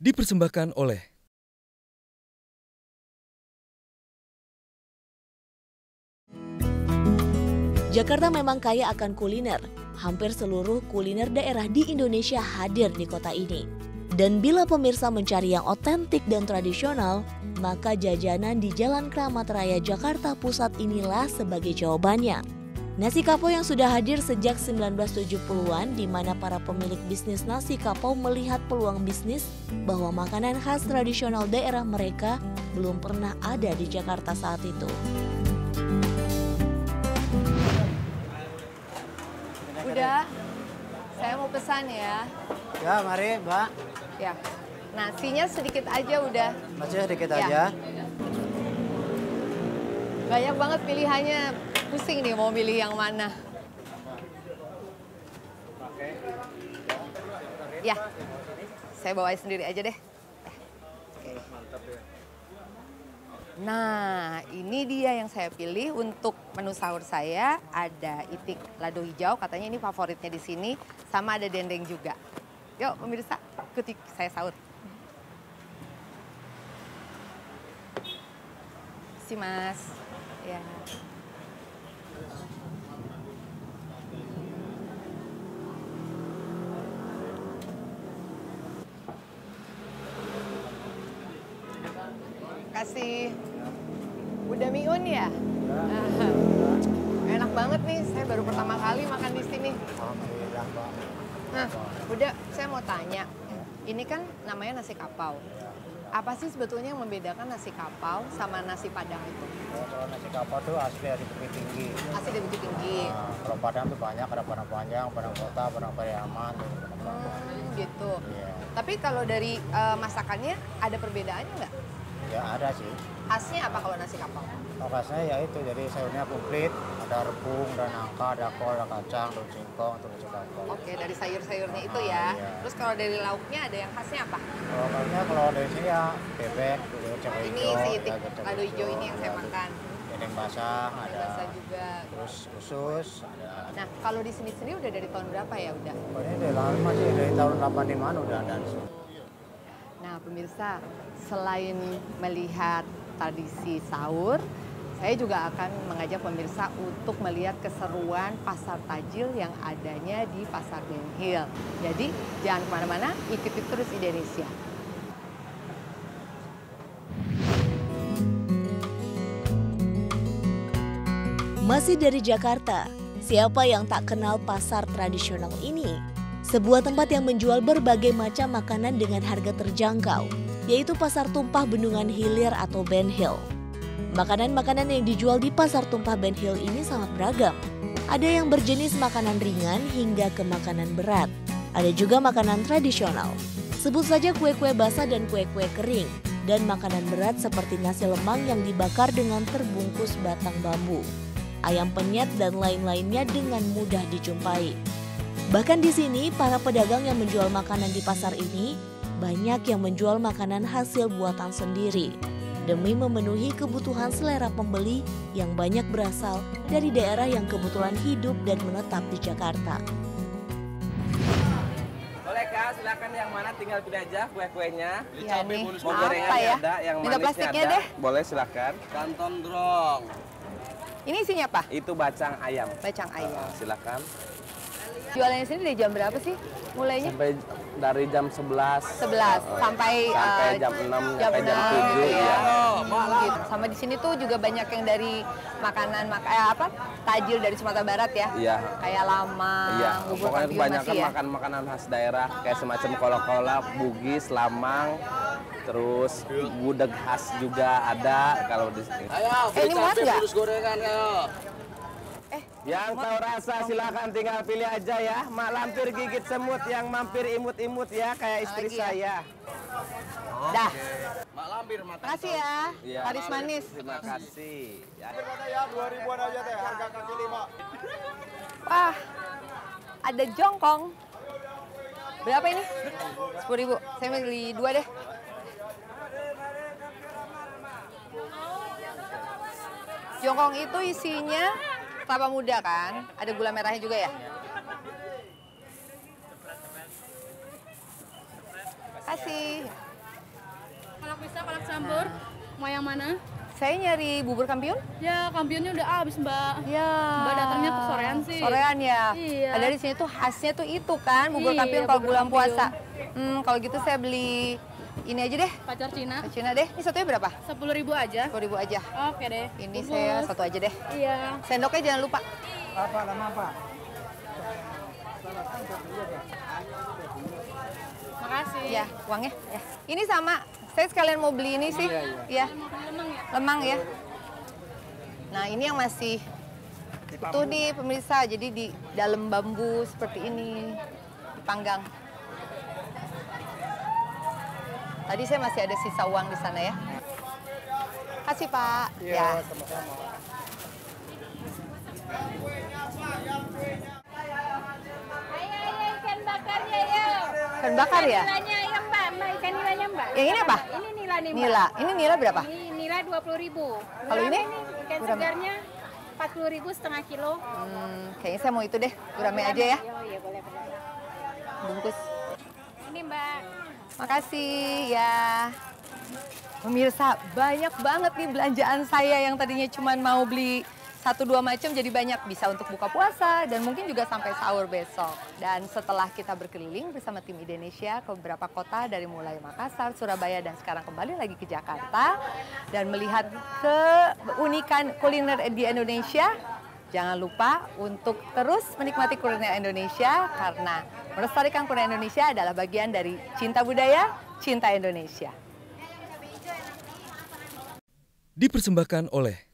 dipersembahkan oleh Jakarta memang kaya akan kuliner. Hampir seluruh kuliner daerah di Indonesia hadir di kota ini. Dan bila pemirsa mencari yang otentik dan tradisional, maka jajanan di Jalan Kramat Raya Jakarta Pusat inilah sebagai jawabannya. Nasi kapau yang sudah hadir sejak 1970-an, di mana para pemilik bisnis nasi kapau melihat peluang bisnis bahwa makanan khas tradisional daerah mereka belum pernah ada di Jakarta saat itu. Udah, saya mau pesan ya. Ya, mari Mbak. Ya, nasinya sedikit aja udah. Nasinya sedikit Ya. aja. Banyak banget pilihannya, pusing nih mau milih yang mana. Ya, saya bawain sendiri aja deh. Oke. Nah, ini dia yang saya pilih untuk menu sahur saya. Ada itik lado hijau, katanya ini favoritnya di sini. Sama ada dendeng juga. Yuk pemirsa, ikuti saya sahur. Si Mas. Ya. Kasih. Udah miun ya? Enak banget nih, saya baru pertama kali makan di sini. Alhamdulillah, Mbak. Nah, udah saya mau tanya. Ini kan namanya nasi kapau. Apa sih sebetulnya yang membedakan nasi kapau sama nasi Padang itu? Kalau nasi kapau tuh asli dari Bukit Tinggi. Asli dari Bukit Tinggi. Nah, kalau Padang tuh banyak, ada Padang Panjang, Padang Kota, Padang Pariaman. Gitu. Iya. Tapi kalau dari masakannya ada perbedaannya nggak? Ya ada sih. Khasnya apa kalau nasi kapau? Lokasinya ya itu, jadi sayurnya komplit. Ada rebung, ada nangka, ada kol, ada kacang, daun singkong, atau nasi kapau. Oke, dari sayur-sayurnya itu ya. Iya. Terus kalau dari lauknya ada yang khasnya apa? Kalau dari sini ya bebek, cabai Ini hijau. si itik ya, cabai lado hijau ini yang saya ya, makan. dendeng basah, ada. Rasa juga. Terus usus, ada. Nah, kalau di sini sendiri udah dari tahun berapa ya udah? Oh, ini dari lama sih, dari tahun 85 udah ada di sini. Nah, pemirsa, selain melihat tradisi sahur, saya juga akan mengajak pemirsa untuk melihat keseruan pasar tajil yang adanya di Pasar Ben Hill. Jadi, jangan kemana-mana, ikuti terus Indonesia. Masih dari Jakarta, siapa yang tak kenal pasar tradisional ini? Sebuah tempat yang menjual berbagai macam makanan dengan harga terjangkau, yaitu Pasar Tumpah Bendungan Hilir atau Ben Hill. Makanan-makanan yang dijual di Pasar Tumpah Ben Hill ini sangat beragam. Ada yang berjenis makanan ringan hingga ke makanan berat. Ada juga makanan tradisional. Sebut saja kue-kue basah dan kue-kue kering. Dan makanan berat seperti nasi lemang yang dibakar dengan terbungkus batang bambu. Ayam penyet dan lain-lainnya dengan mudah dijumpai. Bahkan di sini para pedagang yang menjual makanan di pasar ini banyak yang menjual makanan hasil buatan sendiri demi memenuhi kebutuhan selera pembeli yang banyak berasal dari daerah yang kebetulan hidup dan menetap di Jakarta. Boleh Kak, silakan yang mana tinggal pilih aja kue-kuenya. Ya nih, Mau apa gorengannya ya? ada, yang Minta manisnya plastiknya ada. deh. Boleh silakan. Kanton drong. Ini isinya apa? Itu bacang ayam. Bacang ayam. Silakan. Jualannya sini dari jam berapa sih mulainya? Sampai dari jam 11. 11 sampai jam 6 jam sampai jam 6 7 gitu ya. Gitu. Sama di sini tuh juga banyak yang dari makanan tajil dari Sumatera Barat ya. Iya. Kayak lamang, Iya, bubur pokoknya kampiun kebanyakan masih ya. makan makanan khas daerah kayak semacam kolak-kolak, bugis, lamang, terus gudeg khas juga ada kalau di sini. Ini muat nggak? Yang tahu rasa silakan tinggal pilih aja ya. Mak lampir gigit semut, yang mampir imut-imut ya kayak istri Lagi ya? saya. Dah. Mak lampir Makasih ya. Iya, Manis manis. Terima kasih. Ya. Ya 2000-an aja teh, harga kaki 5. Wah. Ada jongkong. Berapa ini? 10.000. Saya beli 2 deh. Jongkong itu isinya kelapa muda kan? Ada gula merahnya juga ya? Kasih. bisa kolak campur. Mau yang mana? Saya nyari bubur kampiun. Ya, kampionnya udah habis, Mbak. Ya. Mbak datangnya ke sorean sih. Sorean ya. Iya. Ada di sini tuh khasnya tuh itu kan bubur Iya, kampiun kalau bubur bulan kampiun. puasa. Kalau gitu saya beli ini aja deh. Pacar Cina. Cina deh. Ini satunya berapa? 10.000 aja. 10.000 aja. Oke deh. Ini Bungkus. saya satu aja deh. Iya. Sendoknya jangan lupa. Apa lama apa? Makasih. Ya, uangnya. Ya. Ini sama. Saya sekalian mau beli ini sih. Iya. Lemang ya? Lemang ya. Nah, ini yang masih utuh nih pemirsa. Jadi di dalam bambu seperti ini dipanggang. Tadi saya masih ada sisa uang di sana ya. Kasih Pak. Ya. sama-sama. Ikan bakarnya ya. Ikan bakar ya? Nilainya ya Mbak, ikan nilainya Mbak. Yang ini apa? Ini nila nih Mbak. Nila. Ini nila berapa? Ini nila 20.000. Kalau ini? Ikan Gurame. segarnya 40.000 setengah kilo. Kayaknya saya mau itu deh. Gurame aja ya. Oh iya boleh. Bungkus. Ini Mbak. Makasih ya. Pemirsa, banyak banget nih belanjaan saya yang tadinya cuma mau beli 1-2 macam jadi banyak, bisa untuk buka puasa dan mungkin juga sampai sahur besok. Dan setelah kita berkeliling bersama tim Indonesia ke beberapa kota dari mulai Makassar, Surabaya dan sekarang kembali lagi ke Jakarta dan melihat keunikan kuliner di Indonesia, jangan lupa untuk terus menikmati kuliner Indonesia karena melestarikan kuliner Indonesia adalah bagian dari cinta budaya, cinta Indonesia. Dipersembahkan oleh